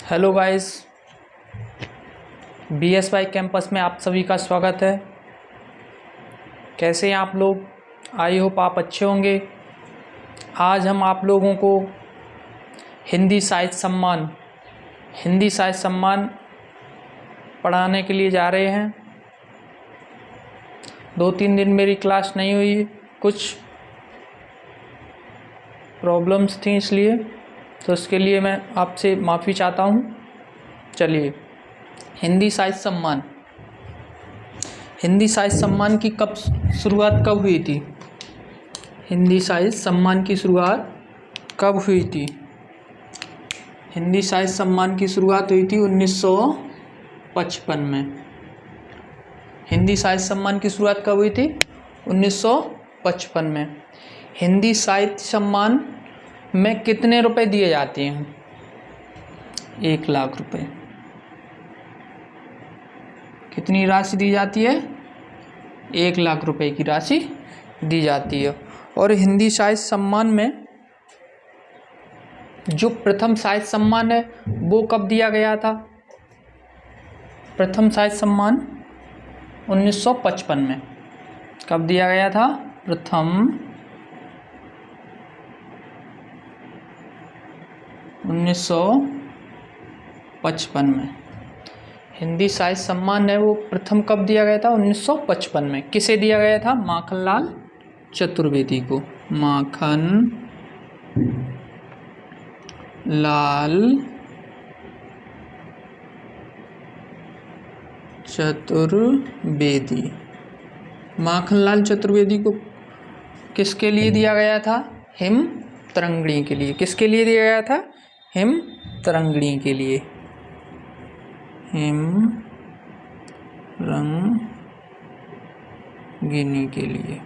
Hello guys, BSY campus में आप सभी का स्वागत है। कैसे हैं आप लोग? आई होप आप अच्छे होंगे। आज हम आप लोगों को हिंदी साहित्य सम्मान पढ़ाने के लिए जा रहे हैं। 2-3 दिन मेरी क्लास नहीं हुई, कुछ प्रॉब्लम्स थी, इसलिए तो इसके लिए मैं आपसे माफ़ी चाहता हूँ। चलिए, हिंदी साहित्य सम्मान की शुरुआत कब हुई थी? हिंदी साहित्य सम्मान की शुरुआत कब हुई थी? हिंदी साहित्य सम्मान की शुरुआत हुई थी 1955 में। हिंदी साहित्य सम्मान की शुरुआत कब हुई थी? 1955 में। हिंदी साहित्य सम्मान में कितने रुपए दिए जाते हैं? 1 लाख रुपए। कितनी राशि दी जाती है? 1 लाख रुपए की राशि दी जाती है। और हिंदी साहित्य सम्मान में जो प्रथम साहित्य सम्मान है वो कब दिया गया था? प्रथम साहित्य सम्मान 1955 में। कब दिया गया था? प्रथम 1955 में। हिंदी साहित्य सम्मान है वो प्रथम कब दिया गया था? 1955 में। किसे दिया गया था? माखनलाल चतुर्वेदी को। माखनलाल चतुर्वेदी। माखनलाल चतुर्वेदी को किसके लिए दिया गया था? हिम तरंगिणी के लिए। किसके लिए दिया गया था? हिम तरंगिणी के लिए। हिम तरंगिणी के लिए।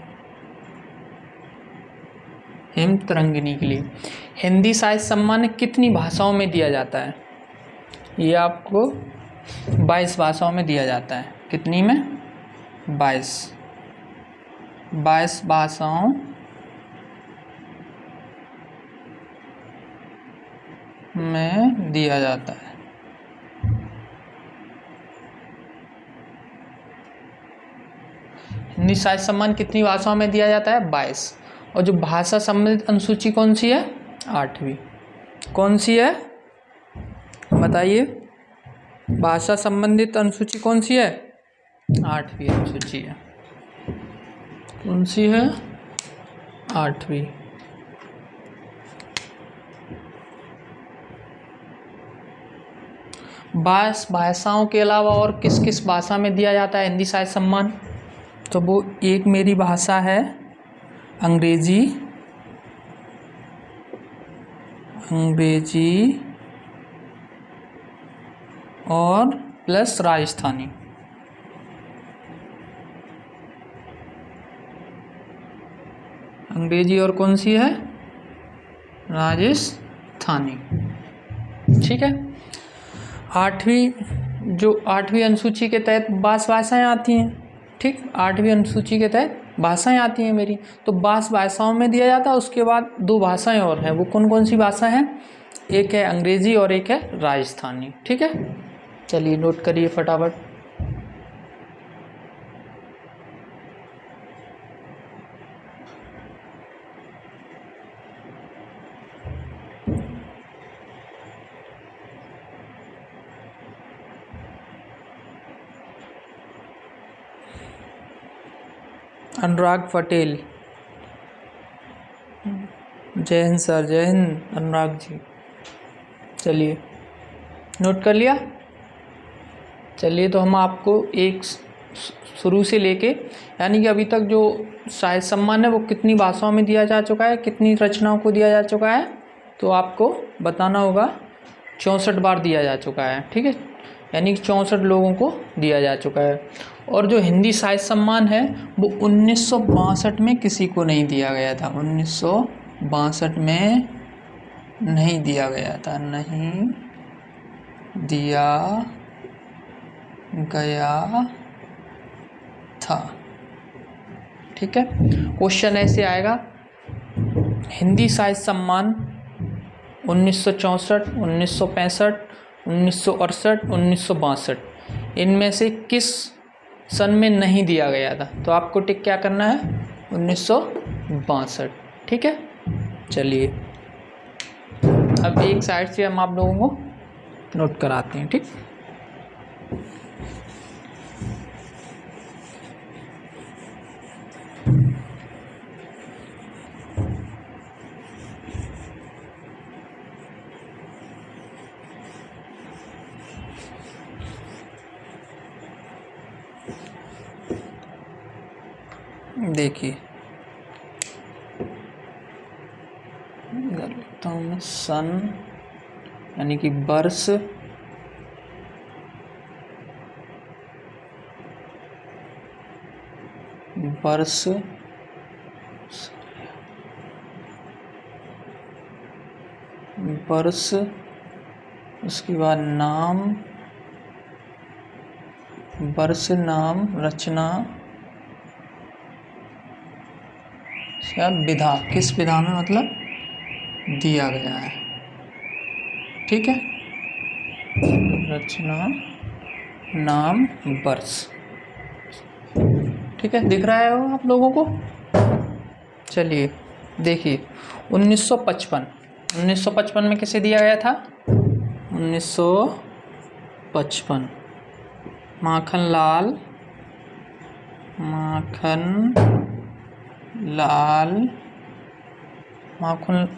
हिम तरंगिणी के लिए। हिंदी साहित्य सम्मान कितनी भाषाओं में दिया जाता है? ये आपको 22 भाषाओं में दिया जाता है। कितनी में? 22 भाषाओं में दिया जाता है। हिंदी साहित्य सम्मान कितनी भाषाओं में दिया जाता है? 22। और जो भाषा संबंधित अनुसूची कौन सी है? 8वीं। कौन सी है? बताइए, भाषा संबंधित अनुसूची कौन सी है? 8वीं अनुसूची है। कौन सी है? 8वीं। भाषाओं के अलावा और किस किस भाषा में दिया जाता है हिंदी साहित्य सम्मान? तो वो एक मेरी भाषा है अंग्रेजी और प्लस राजस्थानी। अंग्रेजी और कौन सी है? राजस्थानी। ठीक है। 8वीं अनुसूची के तहत 22 भाषाएं आती हैं। ठीक, 8वीं अनुसूची के तहत भाषाएं आती हैं मेरी, तो 22 भाषाओं में दिया जाता है। उसके बाद 2 भाषाएं और हैं। वो कौन कौन सी भाषा हैं? एक है अंग्रेजी और एक है राजस्थानी। ठीक है, चलिए नोट करिए फटाफट। अनुराग पटेल। जय हिंद सर, जय हिंद अनुराग जी। चलिए, नोट कर लिया। चलिए, तो हम आपको एक शुरू से लेके, यानी कि अभी तक जो साहित्य सम्मान है वो कितनी भाषाओं में दिया जा चुका है, कितनी रचनाओं को दिया जा चुका है, तो आपको बताना होगा। 64 बार दिया जा चुका है। ठीक है, यानी कि 64 लोगों को दिया जा चुका है। और जो हिंदी साहित्य सम्मान है वो 1962 में किसी को नहीं दिया गया था। 1962 में नहीं दिया गया था। नहीं दिया गया था। ठीक है, क्वेश्चन ऐसे आएगा, हिंदी साहित्य सम्मान 1964, 1965, 1968, 1962, इनमें से किस सन में नहीं दिया गया था? तो आपको टिक क्या करना है? 1962। ठीक है, चलिए अब एक साइड से हम आप लोगों को नोट कराते हैं। ठीक, देखिए इधर लिखता हूँ मैं सन यानी कि वर्ष, वर्ष, वर्ष, उसके बाद नाम, वर्ष, नाम, रचना या विधा, किस विधा में मतलब दिया गया है। ठीक है, रचना, नाम, वर्ष। ठीक है, दिख रहा है वो आप लोगों को? चलिए देखिए 1955 में किसे दिया गया था? 1955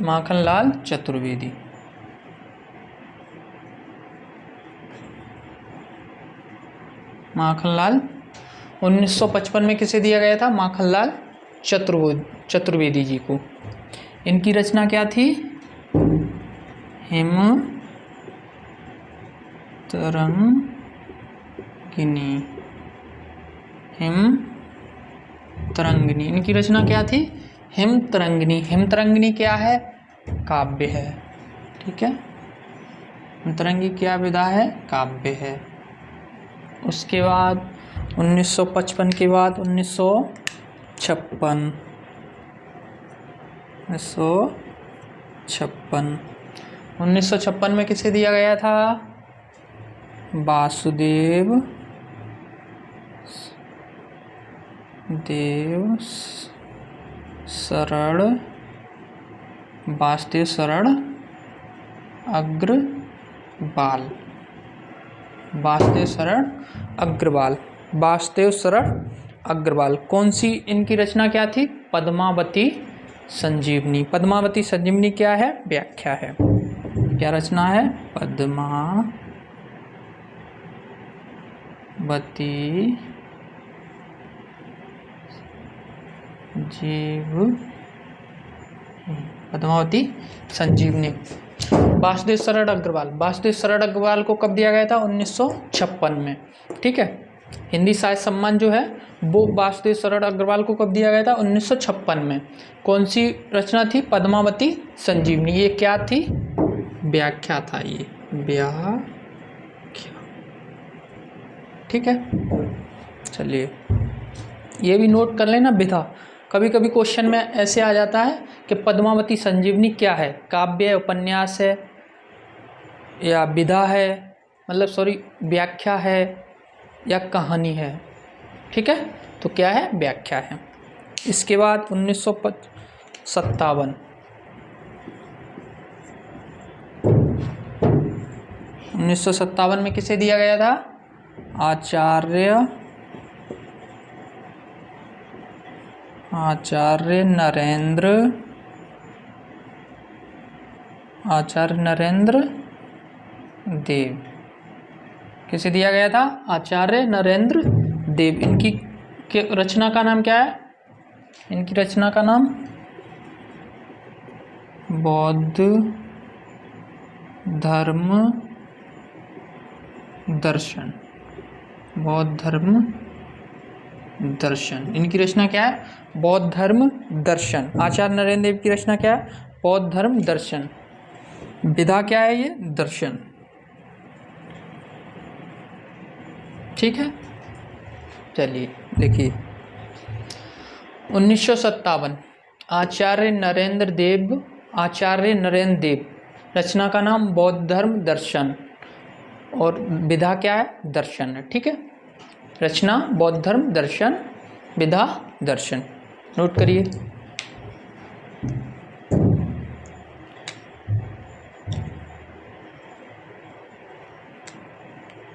माखनलाल चतुर्वेदी। माखनलाल 1955 में किसे दिया गया था? माखनलाल चतुर्वेदी जी को। इनकी रचना क्या थी? हिम तरंगिनी। हिम तरंगिनी, इनकी रचना क्या थी? हिम तरंगिनी। हिम तरंगिनी क्या है? काव्य है। ठीक है, हिम तरंगिनी क्या विधा है? काव्य है। उसके बाद 1955 के बाद 1956 में किसे दिया गया था? वासुदेव शरण अग्रवाल। वासुदेव शरण अग्रवाल। कौन सी इनकी रचना क्या थी? पद्मावती संजीवनी। पद्मावती संजीवनी क्या है? व्याख्या है। क्या रचना है? पद्मावती संजीवनी। वासुदेव शरण अग्रवाल को कब दिया गया था? 1956 में। ठीक है, हिंदी साहित्य सम्मान जो है वो वासुदेव शरण अग्रवाल को कब दिया गया था? 1956 में। कौन सी रचना थी? पद्मावती संजीवनी। ये क्या थी? व्याख्या था, ये व्याख्या। ठीक है, चलिए ये भी नोट कर लेना विधा। कभी कभी क्वेश्चन में ऐसे आ जाता है कि पद्मावती संजीवनी क्या है? काव्य है, उपन्यास है या विधा है, मतलब सॉरी व्याख्या है या कहानी है। ठीक है, तो क्या है? व्याख्या है। इसके बाद 1957 में किसे दिया गया था? आचार्य नरेंद्र देव। किसे दिया गया था? आचार्य नरेंद्र देव। इनकी रचना का नाम क्या है? इनकी रचना का नाम बौद्ध धर्म दर्शन। बौद्ध धर्म दर्शन, इनकी रचना क्या है? बौद्ध धर्म दर्शन। आचार्य नरेंद्र देव की रचना क्या है? बौद्ध धर्म दर्शन। विधा क्या है? ये दर्शन। ठीक है, चलिए लिखिए 1957 आचार्य नरेंद्र देव। रचना का नाम बौद्ध धर्म दर्शन। और विधा क्या है? दर्शन है। ठीक है, रचना बौद्ध धर्म, दर्शन, विधा दर्शन। नोट करिए।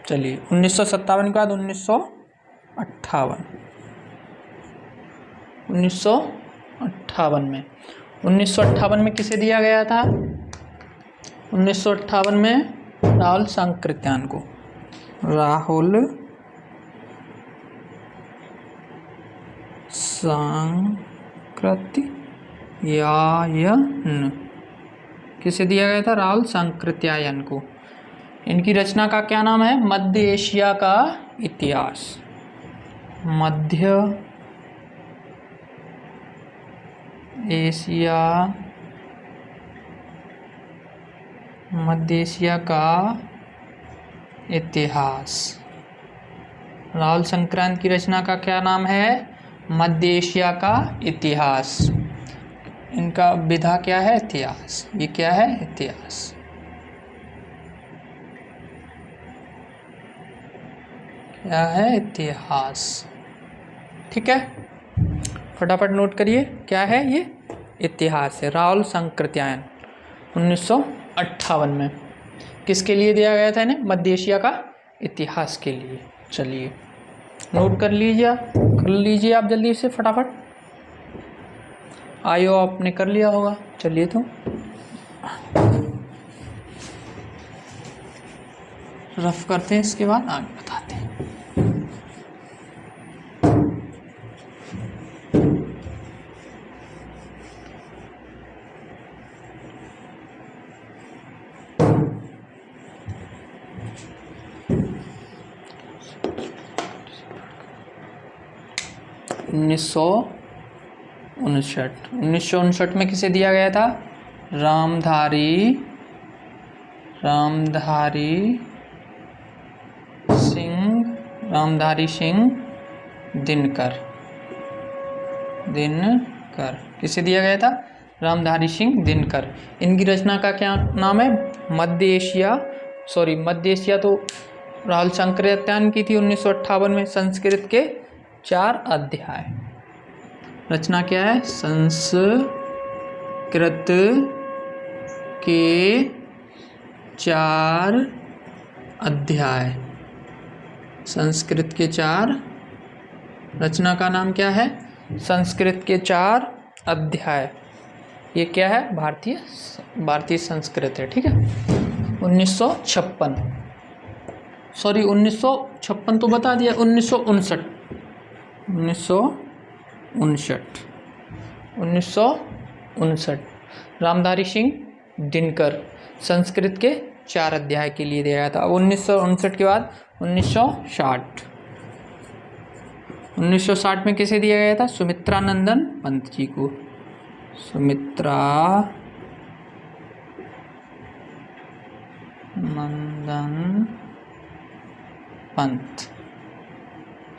चलिए 1957 के बाद 1958 में 1958 में किसे दिया गया था? 1958 में राहुल सांकृत्यायन को, राहुल सांकृत्यायन किसे दिया गया था? राहुल सांकृत्यायन को। इनकी रचना का क्या नाम है? मध्य एशिया का इतिहास। मध्य एशिया का इतिहास। राहुल सांकृत्यायन की रचना का क्या नाम है? मध्य एशिया का इतिहास। इनका विधा क्या है? इतिहास। ये क्या है? इतिहास। क्या है? इतिहास। ठीक है, फटाफट नोट करिए, क्या है ये? इतिहास है। राहुल सांकृत्यायन 1958 में किसके लिए दिया गया था इन्हें? मध्य एशिया का इतिहास के लिए। चलिए नोट कर लीजिए आप जल्दी से फटाफट। आयो आपने कर लिया होगा। चलिए तो रफ करते हैं, इसके बाद आगे बताते हैं। उन्नीस सौ उनसठ में किसे दिया गया था? रामधारी सिंह दिनकर। किसे दिया गया था? रामधारी सिंह दिनकर। इनकी रचना का क्या नाम है? मध्य एशिया तो राहुल सांकृत्यायन की थी 1958 में। संस्कृत के 4 अध्याय। रचना क्या है? संस्कृत के 4 अध्याय। संस्कृत के 4, रचना का नाम क्या है? संस्कृत के 4 अध्याय। ये क्या है? भारतीय संस्कृत है। ठीक है, 1956 तो बता दिया। 1959 रामधारी सिंह दिनकर संस्कृत के 4 अध्याय के लिए दिया गया था। अब 1959 के बाद 1960 में किसे दिया गया था? सुमित्रानंदन पंत जी को।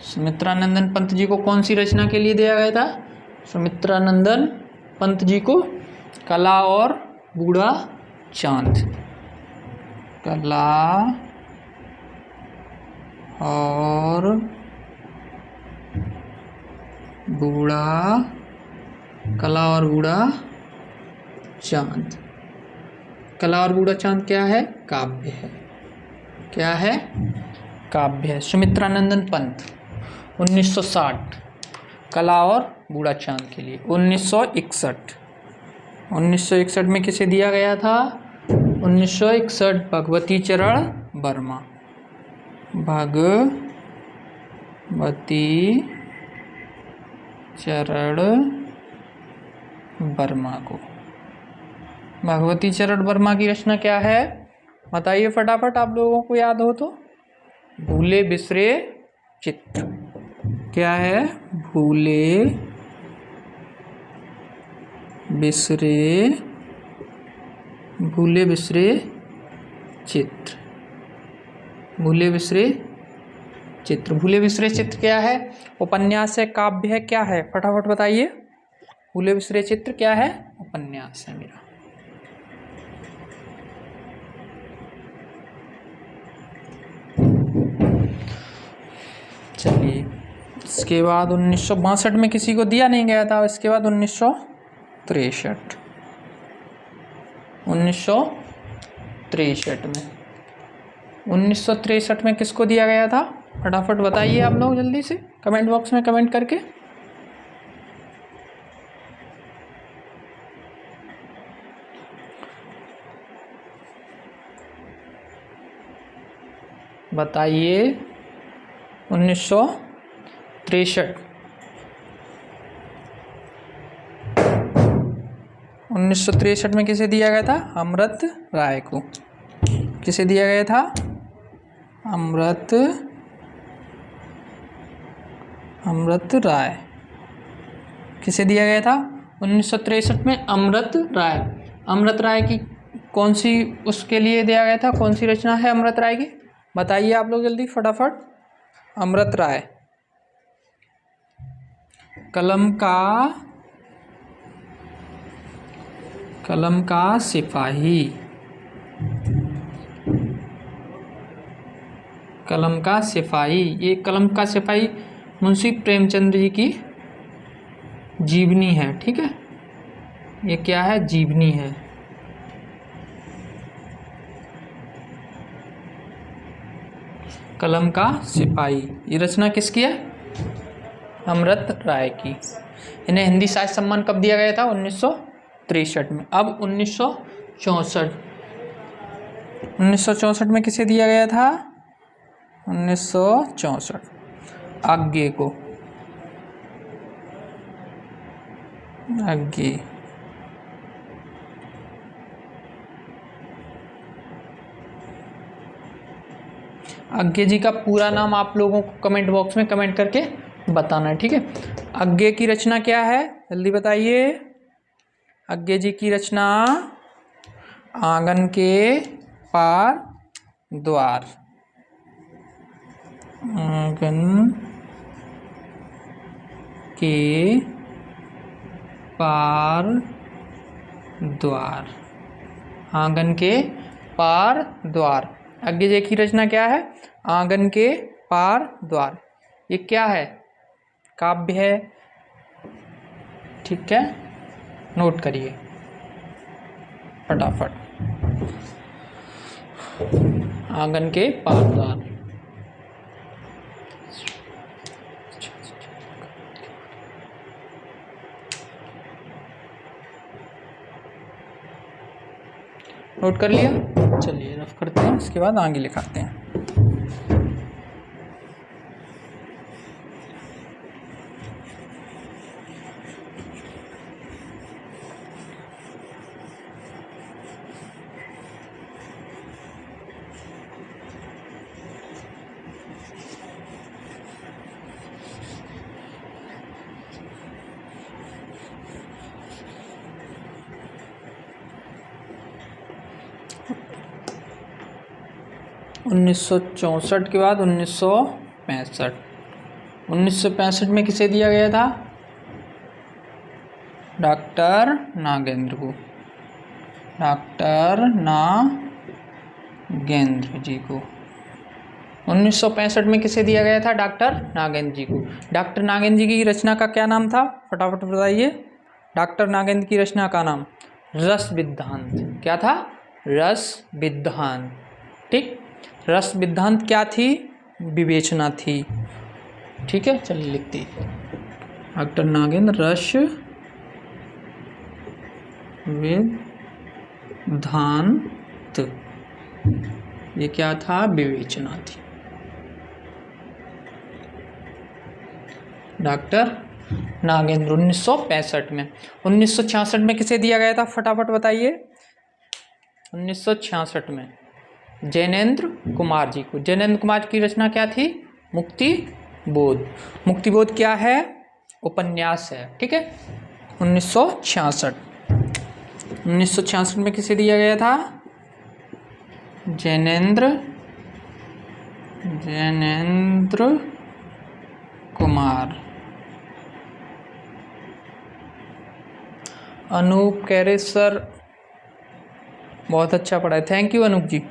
सुमित्रानंदन पंत जी को कौन सी रचना के लिए दिया गया था? सुमित्रानंदन पंत जी को कला और बूढ़ा चांद। कला और बूढ़ा चांद। कला और बूढ़ा चांद क्या है? काव्य है। क्या है? काव्य है। सुमित्रानंदन पंत 1960 कला और बूढ़ा चांद के लिए। 1961 में किसे दिया गया था? 1961 भगवती चरण वर्मा। भगवती चरण वर्मा की रचना क्या है? बताइए फटाफट, आप लोगों को याद हो तो। भूले बिसरे चित्र। क्या है? भूले बिसरे चित्र। भूले बिसरे चित्र क्या है? उपन्यास है, काव्य है, क्या है? फटाफट बताइए। भूले बिसरे चित्र क्या है? उपन्यास है मेरा। इसके बाद 1962 में किसी को दिया नहीं गया था। इसके बाद 1963 में 1963 में किसको दिया गया था? फटाफट बताइए आप लोग जल्दी से कमेंट बॉक्स में कमेंट करके। बताइए 1963 1963 में किसे दिया गया था? अमृत राय को। किसे दिया गया था? अमृत राय। किसे दिया गया था 1963 में? अमृत राय की कौन सी उसके लिए दिया गया था? कौन सी रचना है अमृत राय की? बताइए आप लोग जल्दी फटाफट। अमृत राय कलम का सिपाही। कलम का सिपाही, ये कलम का सिपाही मुंशी प्रेमचंद जी की जीवनी है। ठीक है, ये क्या है? जीवनी है। कलम का सिपाही, ये रचना किसकी है? अमृत राय की। इन्हें हिंदी साहित्य सम्मान कब दिया गया था? 1963 में। अब 1964 में किसे दिया गया था? 1964 आगे को। आगे जी का पूरा नाम आप लोगों को कमेंट बॉक्स में कमेंट करके बताना है। ठीक है, आगे की रचना क्या है जल्दी बताइए। आगे जी की रचना आंगन के पार द्वार। आंगन के पार द्वार। आंगन के पार द्वार। आगे जी की रचना क्या है? आंगन के पार द्वार। ये क्या है? काव्य है। ठीक है, नोट करिए फटाफट। आंगन के पार द्वार। नोट कर लिया? चलिए रफ करते हैं, इसके बाद आगे लिखाते हैं। उन्नीस सौ चौंसठ के बाद 1965 में किसे दिया गया था? डॉक्टर नागेंद्र को। डॉक्टर नागेंद्र जी को 1965 में किसे दिया गया था? डॉक्टर नागेंद्र जी को। डॉक्टर नागेंद्र जी की रचना का क्या नाम था? फटाफट बताइए। डॉक्टर नागेंद्र की रचना का नाम रस विद्धांत। क्या था? रस विद्धांत। ठीक, रस विद्धांत क्या थी? विवेचना थी। ठीक है, चलिए लिखते हैं। डॉक्टर नागेंद्र रस विद्धांत, ये क्या था? विवेचना थी। डॉक्टर नागेंद्र 1965 में। 1966 में किसे दिया गया था? फटाफट बताइए। 1966 में जैनेन्द्र कुमार जी को। जैनेन्द्र कुमार की रचना क्या थी? मुक्ति बोध। मुक्ति बोध क्या है? उपन्यास है। ठीक है, 1966 में किसे दिया गया था? जैनेन्द्र कुमार। अनूप कह रहे सर बहुत अच्छा पढ़ा है। थैंक यू अनूप जी।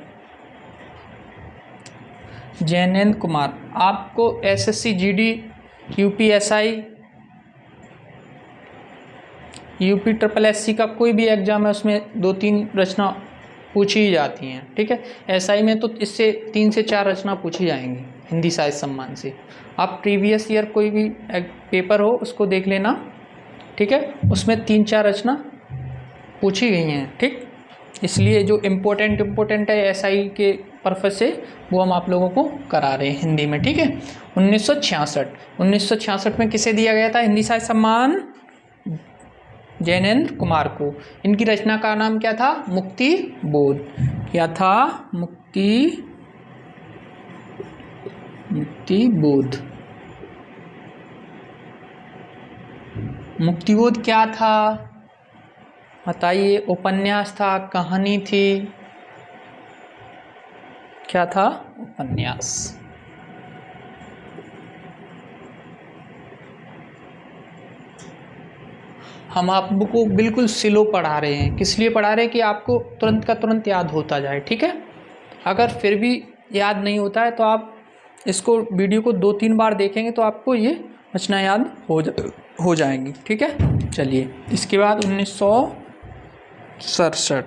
जैनेन्द्र कुमार आपको SSC GD UPSI, UP triple SC का कोई भी एग्जाम है उसमें 2-3 रचना पूछी ही जाती हैं, ठीक है। एसआई में तो इससे 3 से 4 रचना पूछी जाएंगी हिंदी साहित्य सम्मान से। आप प्रीवियस ईयर कोई भी पेपर हो उसको देख लेना, ठीक है, उसमें 3-4 रचना पूछी गई हैं, ठीक। इसलिए जो इम्पोर्टेंट है एसआई के पर्पज से वो हम आप लोगों को करा रहे हैं हिंदी में, ठीक है। 1966 में किसे दिया गया था हिंदी साहित्य सम्मान? जैनेन्द्र कुमार को। इनकी रचना का नाम क्या था? मुक्ति बोध। क्या था? मुक्ति बोध। मुक्ति बोध क्या था बताइए? उपन्यास था, कहानी थी? क्या था? उपन्यास। हम आपको बिल्कुल स्लो पढ़ा रहे हैं। किस लिए पढ़ा रहे हैं? कि आपको तुरंत का तुरंत याद होता जाए, ठीक है। अगर फिर भी याद नहीं होता है तो आप इसको वीडियो को 2-3 बार देखेंगे तो आपको ये रचना याद हो जाएंगी, ठीक है। चलिए इसके बाद 1967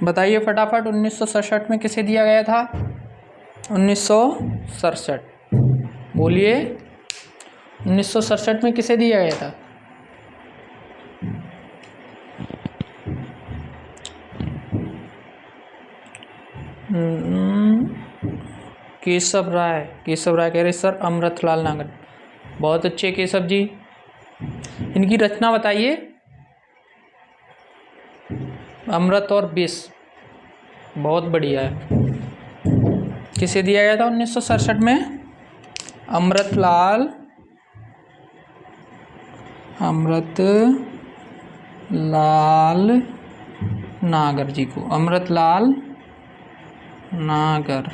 बताइए फटाफट। 1967 में किसे दिया गया था? 1967 बोलिए। 1967 में किसे दिया गया था? केशव राय कह रहे सर अमृतलाल नागर। बहुत अच्छे केशव जी। इनकी रचना बताइए। अमृत और विष, बहुत बढ़िया है। किसे दिया गया था 1967 में? अमृतलाल नागर जी को। अमृतलाल नागर।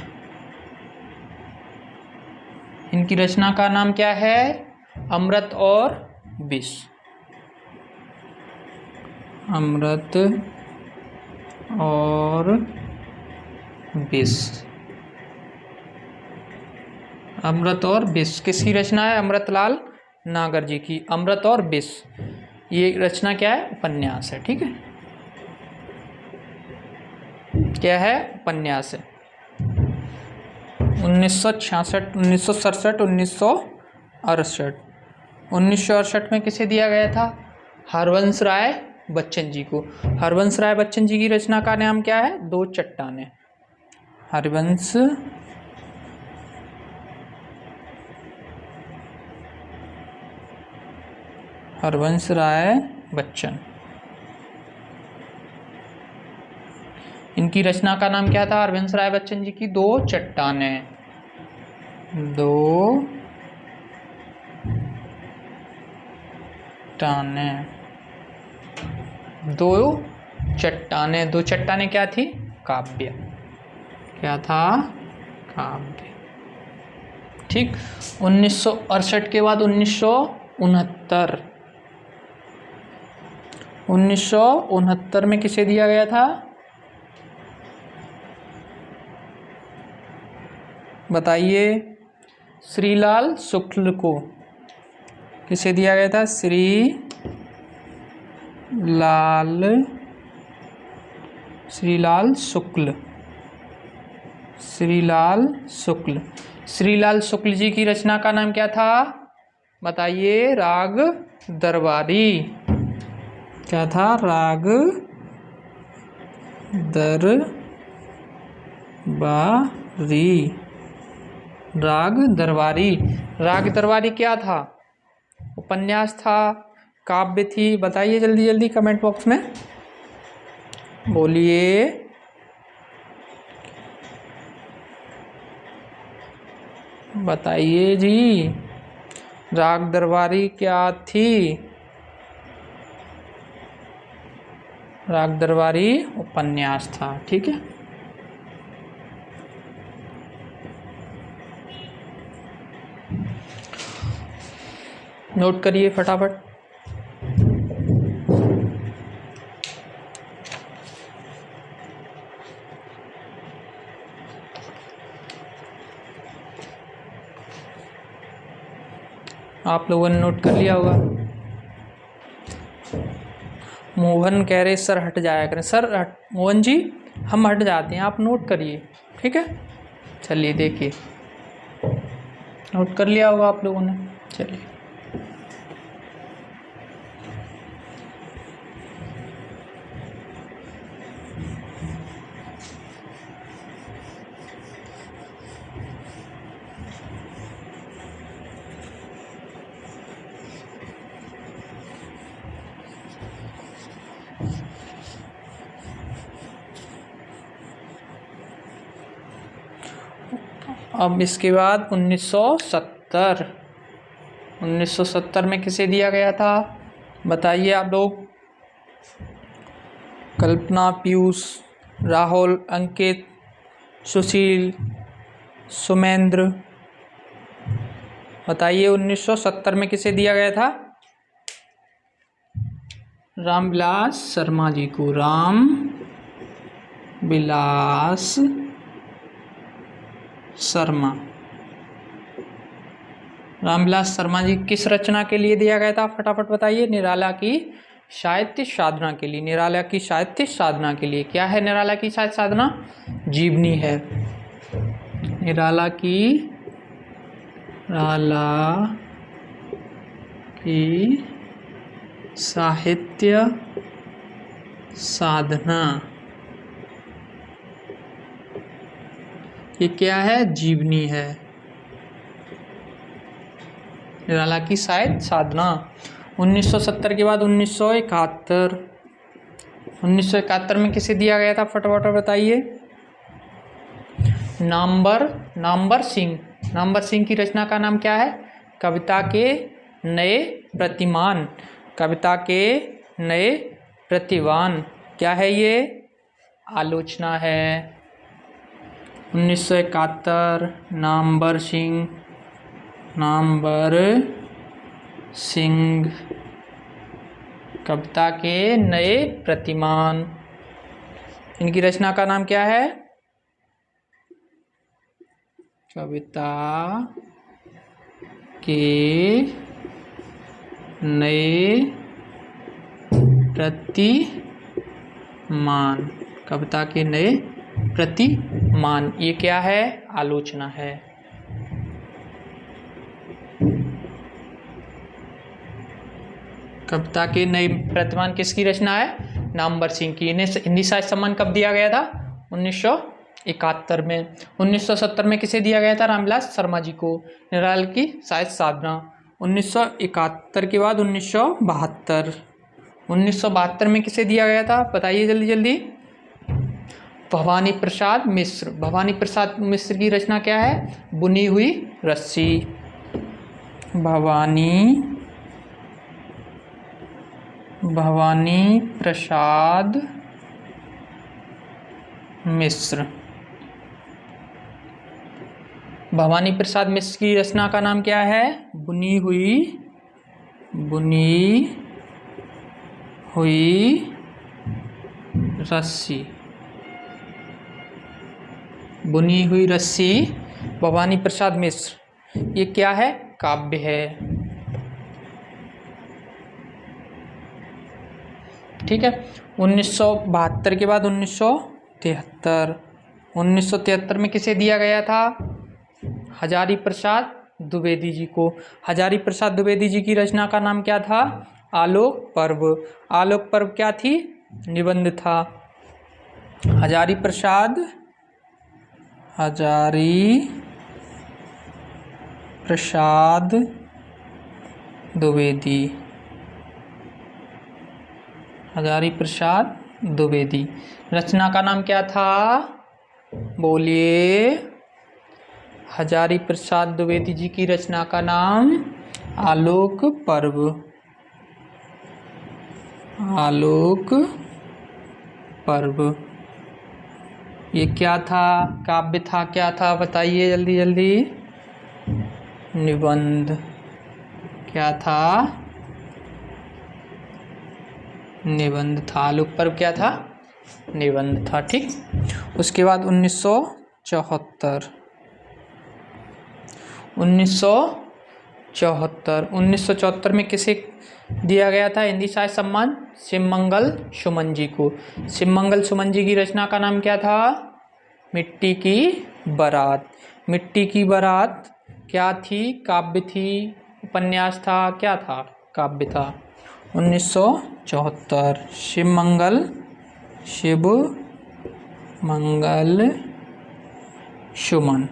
इनकी रचना का नाम क्या है? अमृत और विष। अमृत और विष। अमृत और विष किसकी रचना है? अमृतलाल नागर जी की। अमृत और विष ये रचना क्या है? उपन्यास है, ठीक है। क्या है? उपन्यास है। 1966, 1967, 1968। 1968 में किसे दिया गया था? हरवंश राय बच्चन जी को। हरवंश राय बच्चन जी की रचना का नाम क्या है? दो चट्टानें। हरवंश राय बच्चन। इनकी रचना का नाम क्या था? हरवंश राय बच्चन जी की दो चट्टानें। दो चट्टानें क्या थी? काव्य। क्या था? काव्य, ठीक। 1968 के बाद 1969 में किसे दिया गया था? बताइए। श्रीलाल शुक्ल को। किसे दिया गया था? श्रीलाल शुक्ल। श्रीलाल शुक्ल जी की रचना का नाम क्या था? बताइए। राग दरबारी। क्या था? राग दरबारी क्या था? उपन्यास था? काव्य थी? बताइए जल्दी जल्दी कमेंट बॉक्स में बोलिए। बताइए जी। राग दरबारी क्या थी? राग दरबारी उपन्यास था, ठीक है। नोट करिए फटाफट। आप लोगों ने नोट कर लिया होगा। मोहन कह रहे सर हट जाया करें। सर मोहन जी हम हट जाते हैं, आप नोट करिए, ठीक है। चलिए देखिए, नोट कर लिया होगा आप लोगों ने। चलिए अब इसके बाद 1970 में किसे दिया गया था बताइए आप लोग। कल्पना, पीयूष, राहुल, अंकित, सुशील, सुमेंद्र, बताइए 1970 में किसे दिया गया था? रामविलास शर्मा जी को। रामविलास शर्मा जी किस रचना के लिए दिया गया था? फटाफट बताइए। निराला की साहित्य साधना के लिए। निराला की साहित्य साधना के लिए। क्या है निराला की साहित्य साधना? जीवनी है। निराला की साहित्य साधना, ये क्या है? जीवनी है। निराला की साहित्य साधना। 1970 के बाद 1971 में किसे दिया गया था? फटाफट बताइए। नामवर सिंह की रचना का नाम क्या है? कविता के नए प्रतिमान। कविता के नए प्रतिमान क्या है? ये आलोचना है। 1971 नामवर सिंह कविता के नए प्रतिमान। इनकी रचना का नाम क्या है? कविता के नए प्रतिमान। कविता के नए प्रतिमान, ये क्या है? आलोचना है। कविता के नए प्रतिमान किसकी रचना है? नामवर सिंह की। इन्हें हिंदी साहित्य सम्मान कब दिया गया था? 1971 में। 1970 में किसे दिया गया था? रामविलास शर्मा जी को। निराला की साहित्य साधना। 1971 के बाद 1972 में किसे दिया गया था? बताइए जल्दी जल्दी। भवानी प्रसाद मिश्र की रचना क्या है? बुनी हुई रस्सी। भवानी प्रसाद मिश्र की रचना का नाम क्या है? बुनी हुई रस्सी। भवानी प्रसाद मिश्र, ये क्या है? काव्य है। ठीक है। 1972 के बाद 1973 में किसे दिया गया था? हजारी प्रसाद द्विवेदी जी को। हजारी प्रसाद द्विवेदी जी की रचना का नाम क्या था? आलोक पर्व। आलोक पर्व क्या थी? निबंध था। हजारी प्रसाद द्विवेदी। रचना का नाम क्या था? बोलिए। हजारी प्रसाद द्विवेदी जी की रचना का नाम आलोक पर्व। ये क्या था? काव्य था। क्या था बताइए जल्दी जल्दी। निबंध। क्या था? निबंध था। आलोक पर्व क्या था? निबंध था। ठीक। उसके बाद 1974 1974। 1974 में किसे दिया गया था हिंदी साहित्य सम्मान? शिवमंगल सुमन जी को। शिवमंगल सुमन जी की रचना का नाम क्या था? मिट्टी की बारात। मिट्टी की बारात क्या थी? काव्य थी, उपन्यास था, क्या था? काव्य था। 1974 शिवमंगल सुमन,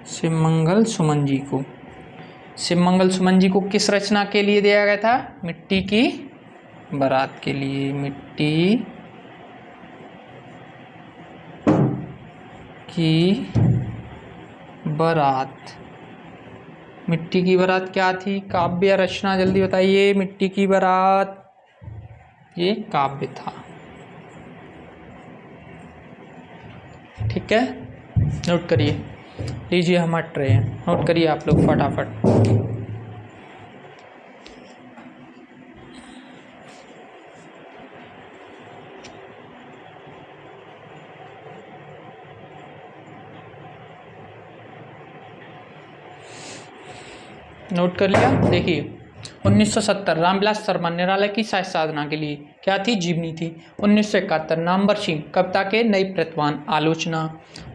शिवमंगल सुमन जी को। शिवमंगल सुमन जी को किस रचना के लिए दिया गया था? मिट्टी की बारात के लिए। मिट्टी की बारात। मिट्टी की बारात क्या थी? काव्य या रचना? जल्दी बताइए। मिट्टी की बारात ये काव्य था। ठीक है, नोट करिए। लीजिए हम हट रहे हैं, नोट करिए आप लोग फटाफट। नोट कर लिया? देखिए 1970 रामविलास शर्मा निराला की साहित्य साधना के लिए क्या थी? जीवनी थी। 1971 नामवर सिंह कविता के नई प्रतिभान आलोचना।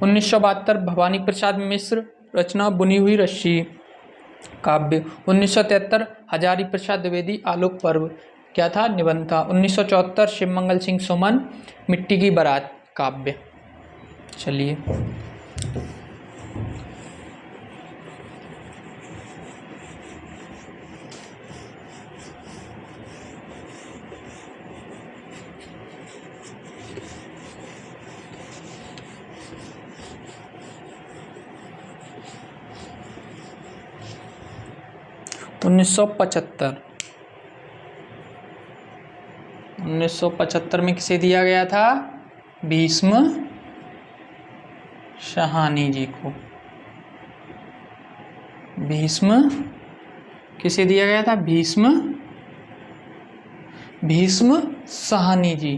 1972 भवानी प्रसाद मिश्र रचना बुनी हुई रस्सी काव्य। 1973 हजारी प्रसाद द्विवेदी आलोक पर्व क्या था? निबंध था। 1974 शिवमंगल सिंह सुमन मिट्टी की बारात काव्य। चलिए उन्नीस सौ पचहत्तर में किसे दिया गया था? भीष्म साहनी जी को। भीष्म किसे दिया गया था? भीष्म साहनी जी।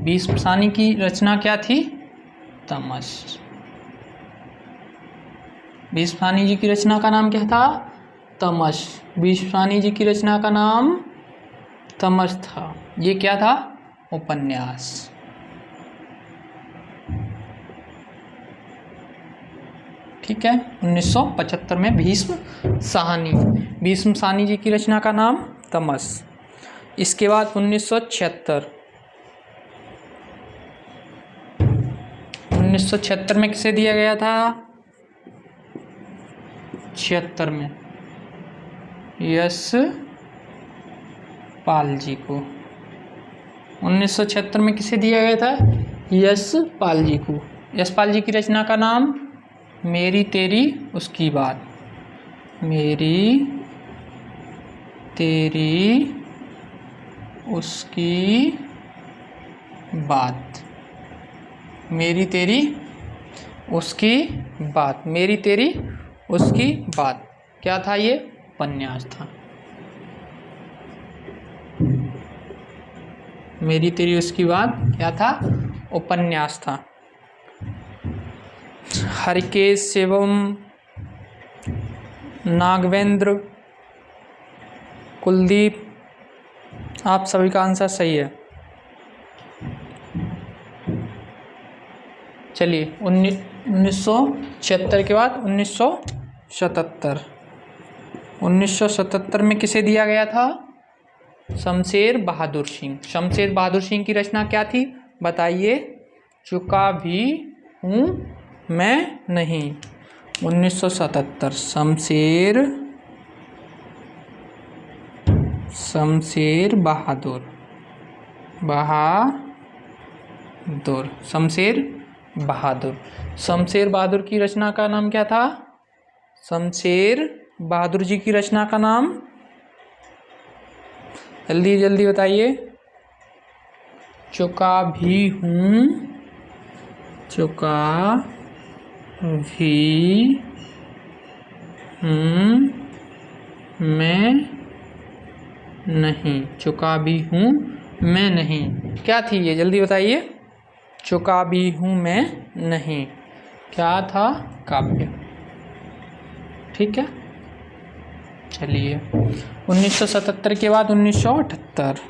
भीष्म साहनी की रचना क्या थी? तमस। भीष्म साहनी जी की रचना का नाम क्या था? तमस। भीष्म साहनी जी की रचना का नाम तमस था। ये क्या था? उपन्यास। ठीक है, 1975 में भीष्म साहनी जी की रचना का नाम तमस। इसके बाद 1976 में किसे दिया गया था? 76 में यशपाल जी को। 1976 में किसे दिया गया था? यशपाल जी को। यशपाल जी की रचना का नाम मेरी तेरी उसकी बात। मेरी तेरी उसकी बात। मेरी तेरी उसकी बात। मेरी तेरी उसकी बात क्या था? ये उपन्यास था। मेरी तेरी उसकी बात क्या था? उपन्यास था। हरिकेश शिवम नागवेंद्र कुलदीप, आप सभी का आंसर सही है। चलिए 1976 के बाद 1977 में किसे दिया गया था? शमशेर बहादुर सिंह। शमशेर बहादुर सिंह की रचना क्या थी? बताइए। चुका भी हूँ मैं नहीं। 1977 शमशेर बहादुर शमशेर बहादुर की रचना का नाम क्या था? शमशेर बहादुर जी की रचना का नाम जल्दी जल्दी बताइए। चुका भी हूँ मैं नहीं। चुका भी हूँ मैं नहीं क्या थी ये? जल्दी बताइए। चुका भी हूँ मैं नहीं क्या था? काव्य। ठीक है, चलिए 1977 के बाद 1978।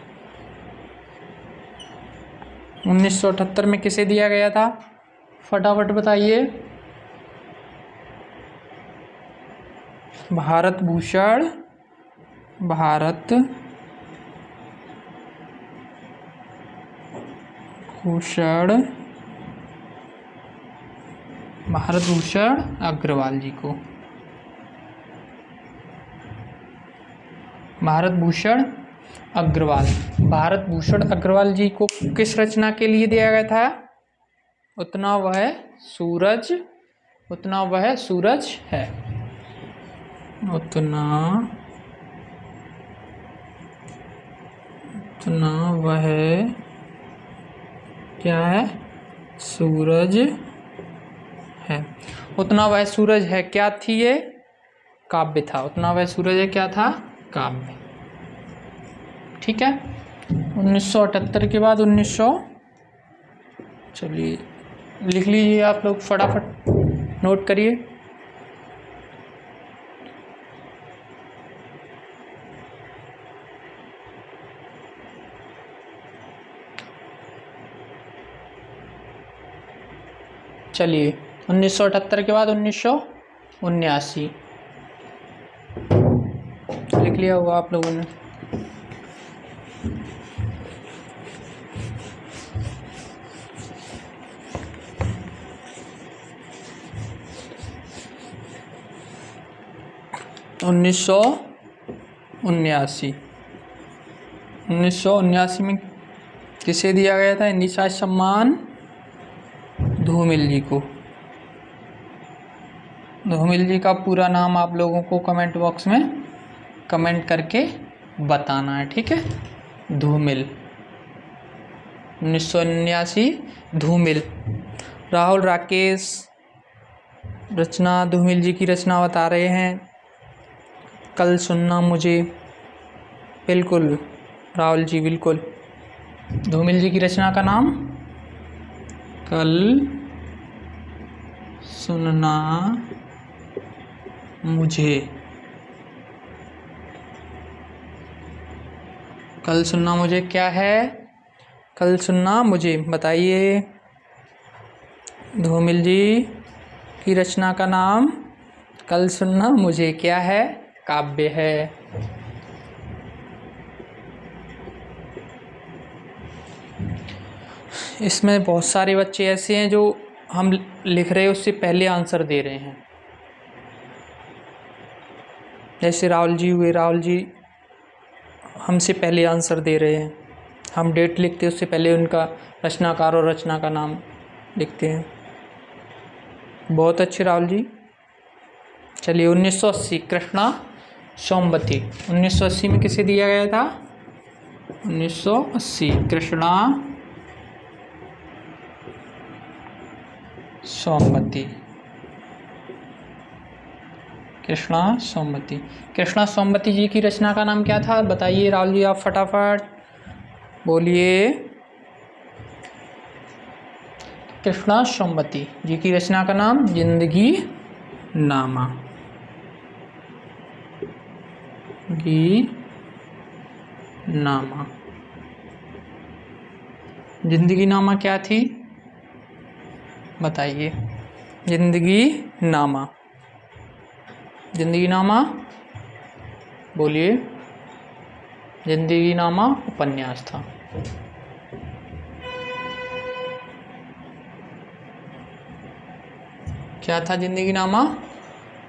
1978 में किसे दिया गया था, फटाफट बताइए। भारत भूषण, भारत भूषण, भारत भूषण अग्रवाल जी को, भारत भूषण अग्रवाल। भारत भूषण अग्रवाल जी को किस रचना के लिए दिया गया था, उतना वह सूरज, उतना वह सूरज है, उतना वह क्या है, सूरज है। उतना वह सूरज है क्या थी, ये काव्य था। उतना वह सूरज है क्या था, काव्य। ठीक है। 1978 के बाद 1900, चलिए लिख लीजिए आप लोग, फटाफट नोट करिए। चलिए 1978 के बाद 1979 लिख लिया होगा आप लोगों ने। उन्नीस सौ उन्यासी में किसे दिया गया था हिंदी साहित्य सम्मान, धूमिल जी को। धूमिल जी का पूरा नाम आप लोगों को कमेंट बॉक्स में कमेंट करके बताना है, ठीक है। धूमिल 1979, धूमिल। राहुल राकेश रचना, धूमिल जी की रचना बता रहे हैं। कल सुनना मुझे, बिल्कुल राहुल जी, बिल्कुल। धूमिल जी की रचना का नाम कल सुनना मुझे। कल सुनना मुझे क्या है, कल सुनना मुझे, बताइए। धूमिल जी की रचना का नाम कल सुनना मुझे क्या है, काव्य है। इसमें बहुत सारे बच्चे ऐसे हैं जो हम लिख रहे हैं उससे पहले आंसर दे रहे हैं, जैसे राहुल जी हुए। राहुल जी हमसे पहले आंसर दे रहे हैं, हम डेट लिखते हैं उससे पहले उनका रचनाकार और रचना का नाम लिखते हैं। बहुत अच्छे राहुल जी। चलिए 1980, कृष्णा सोमवती। 1980 में किसे दिया गया था, 1980 कृष्णा सोमवती। कृष्णा सोमवती। कृष्णा सोमवती जी की रचना का नाम क्या था, बताइए राहुल जी, आप फटाफट बोलिए। कृष्णा सोमवती जी की रचना का नाम जिंदगी नामा। जिंदगी नामा क्या थी, बताइए। जिंदगी नामा, जिंदगी नामा बोलिए। जिंदगी नामा उपन्यास था। क्या था जिंदगी नामा,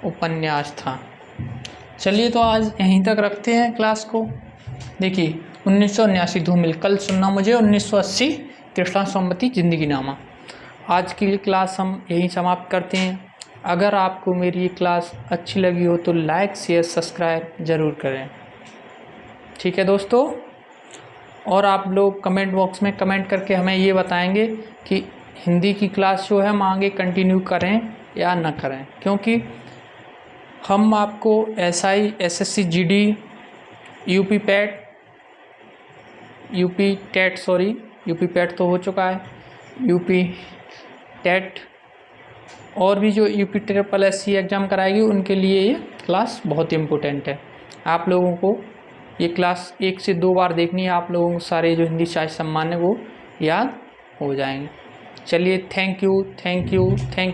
उपन्यास था। चलिए तो आज यहीं तक रखते हैं क्लास को। देखिए 1979 धूमिल, कल सुनना मुझे 1980 कृष्णा सोमवती, जिंदगी नामा। आज की क्लास हम यहीं समाप्त करते हैं। अगर आपको मेरी ये क्लास अच्छी लगी हो तो लाइक शेयर सब्सक्राइब ज़रूर करें, ठीक है दोस्तों। और आप लोग कमेंट बॉक्स में कमेंट करके हमें ये बताएंगे कि हिंदी की क्लास जो है हम आगे कंटिन्यू करें या ना करें, क्योंकि हम आपको SI SSC GD UP PAT तो हो चुका है, यूपी टेट और भी जो UP SSC एग्ज़ाम कराएगी उनके लिए ये क्लास बहुत इम्पोर्टेंट है। आप लोगों को ये क्लास 1 से 2 बार देखनी है, आप लोगों को सारे जो हिंदी साहित्य सम्मान है वो याद हो जाएंगे। चलिए, thank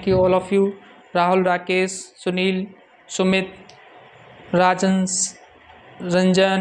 you all of you. Rahul, Rakesh, Sunil, Sumit, राजंस, रंजन,